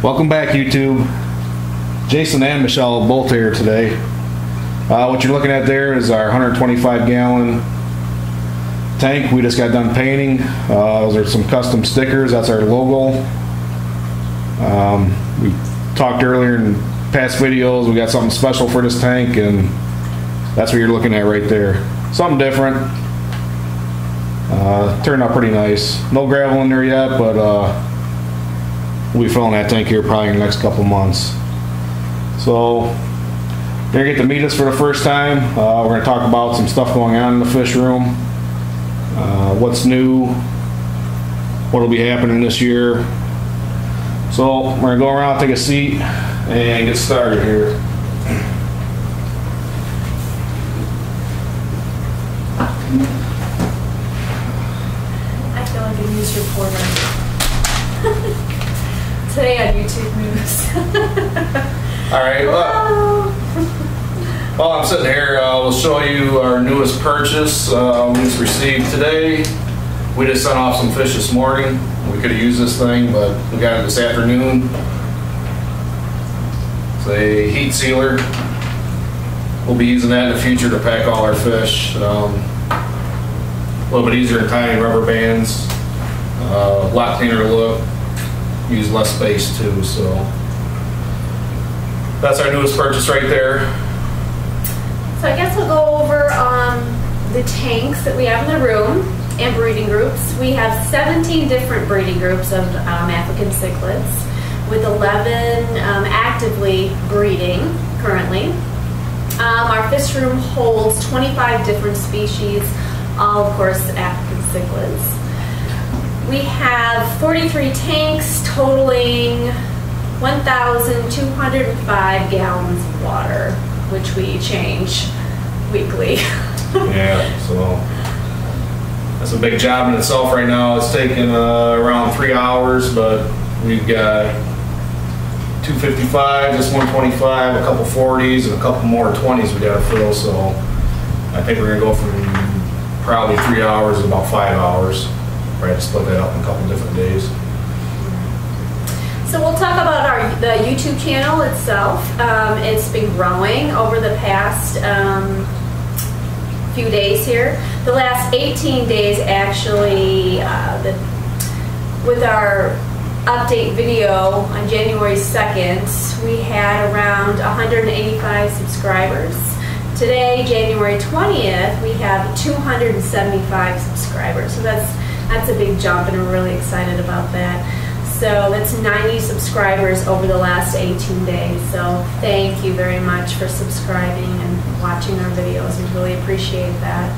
Welcome back, YouTube. Jason and Michelle both here today. What you're looking at there is our 125 gallon tank we just got done painting. Those are some custom stickers. That's our logo. We talked earlier in past videos, we got something special for this tank, and that's what you're looking at right there. Something different. Turned out pretty nice. No gravel in there yet, but we'll be filling that tank here probably in the next couple months. So you're gonna get to meet us for the first time. We're gonna talk about some stuff going on in the fish room, what's new, what'll be happening this year. So we're gonna go around, take a seat, and get started here. I feel like a news reporter. Today on YouTube News. All right, while I'm sitting here, we'll show you our newest purchase we just received today. We just sent off some fish this morning. We could have used this thing, but we got it this afternoon. It's a heat sealer. We'll be using that in the future to pack all our fish. A little bit easier than tiny rubber bands. A lot cleaner look. Use less space too, so that's our newest purchase right there. So I guess we'll go over the tanks that we have in the room and breeding groups. We have 17 different breeding groups of African cichlids, with 11 actively breeding currently. Our fish room holds 25 different species, all of course African cichlids. We have 43 tanks totaling 1,205 gallons of water, which we change weekly. Yeah, so that's a big job in itself right now. It's taking around 3 hours, but we've got 255, just 125, a couple 40s, and a couple more 20s we got to fill. So I think we're gonna go from probably 3 hours to about 5 hours. We're gonna split that up in a couple different days. So we'll talk about the YouTube channel itself. It's been growing over the past few days here. The last 18 days actually, with our update video on January 2nd, we had around 185 subscribers. Today, January 20th, we have 275 subscribers. So that's a big jump, and we're really excited about that. So that's 90 subscribers over the last 18 days. So thank you very much for subscribing and watching our videos. We really appreciate that.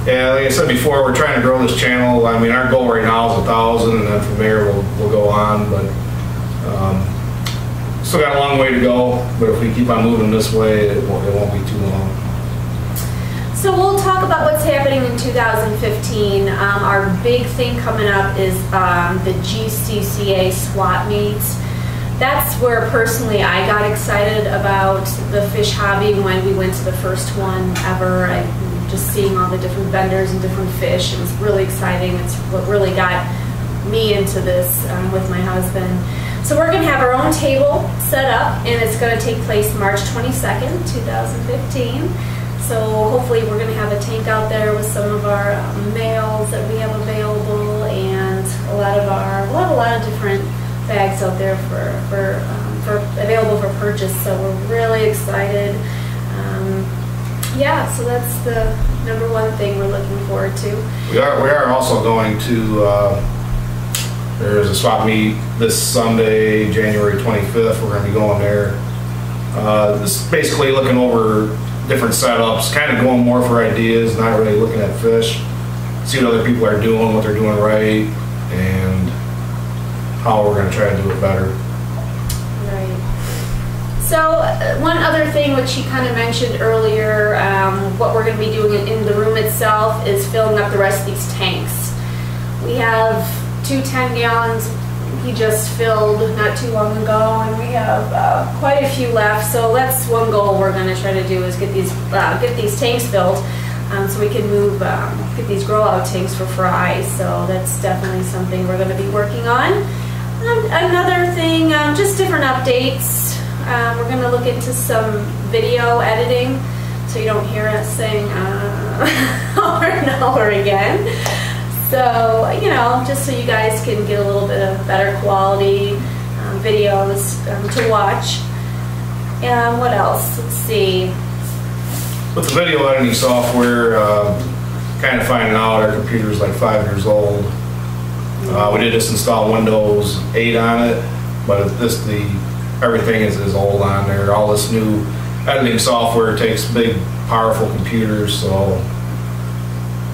Yeah, like I said before, we're trying to grow this channel. I mean, our goal right now is 1,000, and then from there we'll go on. But still got a long way to go. But if we keep on moving this way, it won't be too long. So we'll talk about what's happening in 2015. Our big thing coming up is the GCCA swap meets. That's where personally I got excited about the fish hobby when we went to the first one ever. Just seeing all the different vendors and different fish. It was really exciting. It's what really got me into this with my husband. So we're going to have our own table set up, and it's going to take place March 22nd, 2015. So hopefully we're going to have a tank out there with some of our males that we have available, and a lot of different bags out there for available for purchase. So we're really excited. Yeah, so that's the number one thing we're looking forward to. We are also going to. There's a swap meet this Sunday, January 25th. We're going to be going there. This is basically looking over different setups, kind of going more for ideas, not really looking at fish. See what other people are doing, what they're doing right, and how we're going to try to do it better. Right. So one other thing which he kind of mentioned earlier, what we're going to be doing in the room itself is filling up the rest of these tanks. We have 2 10 gallons he just filled not too long ago, and we have quite a few left. So that's one goal we're going to try to do, is get these tanks filled, so we can move get these grow out tanks for fry. So that's definitely something we're going to be working on. Another thing, just different updates. We're going to look into some video editing, so you don't hear us saying over and over again. So, you know, just so you guys can get a little bit of better quality videos to watch. And what else? Let's see. With the video editing software, kind of finding out our computer's like 5 years old. We did just install Windows 8 on it, but everything is old on there. All this new editing software takes big, powerful computers, so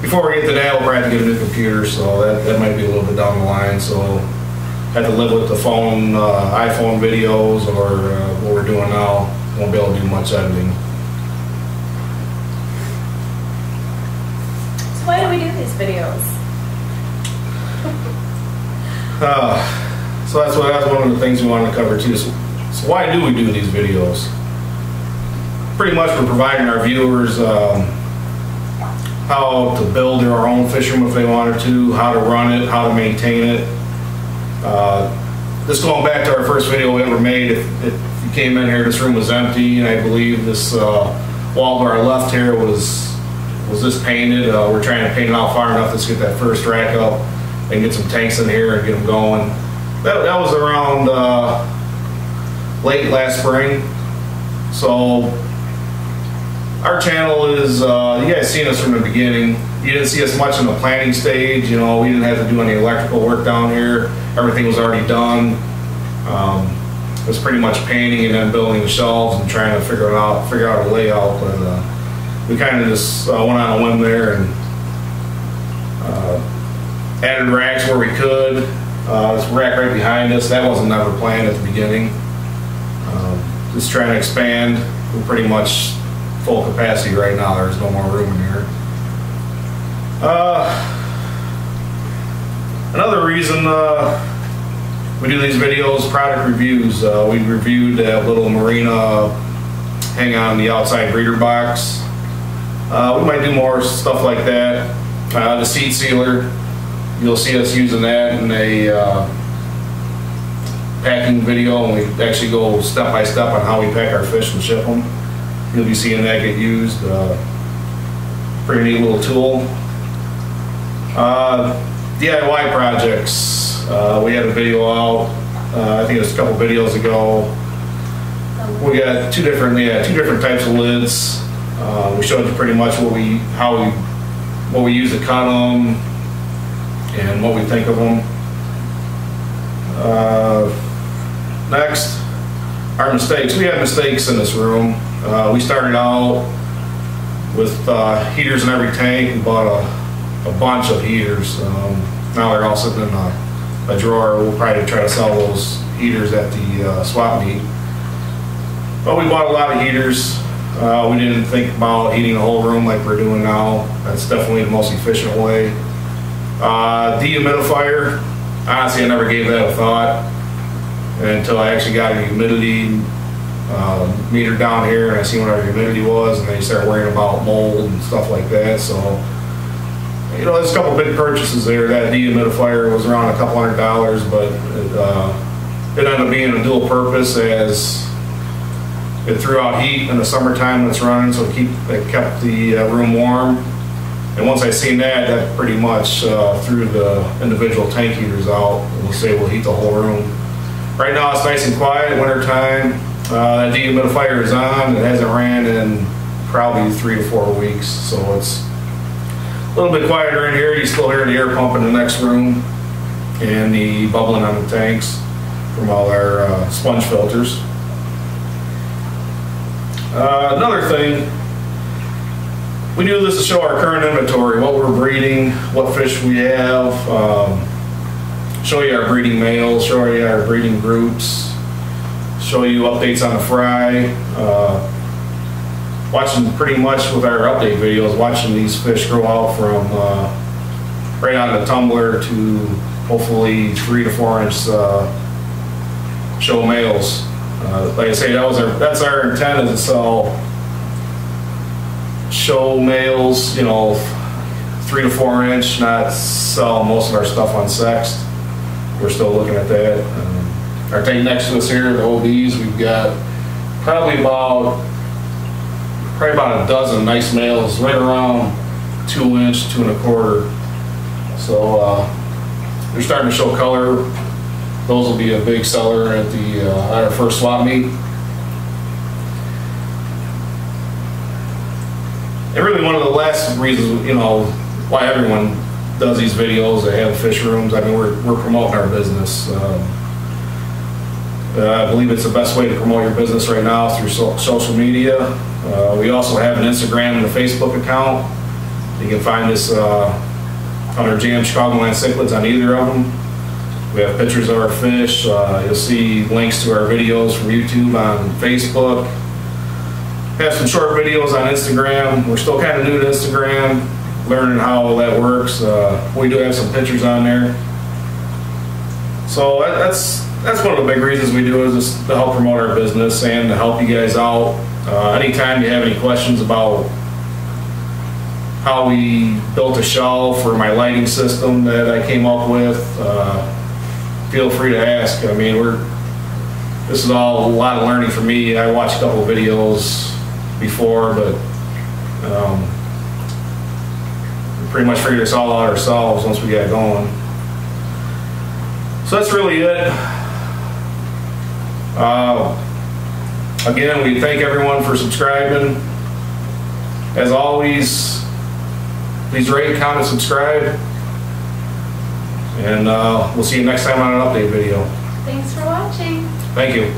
before we get to that, we'll probably have to get a new computer, so that might be a little bit down the line. So have to live with the phone, iPhone videos, or what we're doing now. Won't be able to do much editing. So why do we do these videos? So that's one of the things we wanted to cover too. So why do we do these videos? Pretty much we're providing our viewers how to build their own fish room if they wanted to, how to run it, how to maintain it. This going back to our first video we ever made, if you came in here, this room was empty, and I believe this wall to our left here was this painted. We're trying to paint it out far enough to get that first rack up and get some tanks in here and get them going. That was around late last spring. So our channel is, you guys seen us from the beginning. You didn't see us much in the planning stage. You know, we didn't have to do any electrical work down here. Everything was already done. It was pretty much painting and then building the shelves and trying to figure out a layout. But we kind of just went on a whim there and added racks where we could. This rack right behind us, that wasn't never planned at the beginning. Just trying to expand. We're pretty much full capacity right now. There's no more room in here. Another reason we do these videos, product reviews. We reviewed that little Marina hang on the outside breeder box. We might do more stuff like that. The seat sealer, you'll see us using that in a packing video, and we actually go step by step on how we pack our fish and ship them. You'll be seeing that get used. Pretty neat little tool. DIY projects. We had a video out, I think it was a couple videos ago. We got two different types of lids. We showed you pretty much what we use to cut them and what we think of them. Next, our mistakes. We had mistakes in this room. We started out with heaters in every tank and bought a bunch of heaters. Now they're all sitting in a drawer. We'll probably try to sell those heaters at the swap meet. But we bought a lot of heaters. We didn't think about heating the whole room like we're doing now. That's definitely the most efficient way. Dehumidifier. Honestly, I never gave that a thought until I actually got a humidity meter down here and I seen what our humidity was, and then you start worrying about mold and stuff like that. So, you know, there's a couple big purchases there. That dehumidifier was around $200, but it ended up being a dual purpose, as it threw out heat in the summertime when it's running, so it kept the room warm. And once I seen that pretty much threw the individual tank heaters out, and we'll say we'll heat the whole room. Right now it's nice and quiet, winter time. That dehumidifier is on. It hasn't ran in probably 3 to 4 weeks, so it's a little bit quieter in here. You still hear the air pump in the next room and the bubbling on the tanks from all our sponge filters. Another thing, we do this to show our current inventory, what we're breeding, what fish we have, show you our breeding males, show you our breeding groups, show you updates on the fry, watching pretty much with our update videos, watching these fish grow out from right on the tumbler to hopefully 3 to 4 inch show males. Like I say, that's our intent, is to sell show males, you know, 3 to 4 inch, not sell most of our stuff unsexed. we're still looking at that. Our tank next to us here, the OBs, we've got probably about a dozen nice males, right around 2 inch, 2 1/4. So they're starting to show color. Those will be a big seller at our first swap meet. And really one of the last reasons, why everyone does these videos, they have fish rooms. I mean, we're promoting our business. I believe it's the best way to promote your business right now through social media. We also have an Instagram and a Facebook account. You can find us under JM Chicagoland Cichlids on either of them. We have pictures of our fish. You'll see links to our videos from YouTube on Facebook. We have some short videos on Instagram. We're still kind of new to Instagram, learning how that works. We do have some pictures on there. So that's one of the big reasons we do it, is just to help promote our business and to help you guys out. Anytime you have any questions about how we built a shelf or my lighting system that I came up with, feel free to ask. I mean, this is all a lot of learning for me. I watched a couple of videos before, but we pretty much figured this all out ourselves once we got going. So that's really it. Again, we thank everyone for subscribing. As always, please rate, comment, subscribe. And we'll see you next time on an update video. Thanks for watching. Thank you.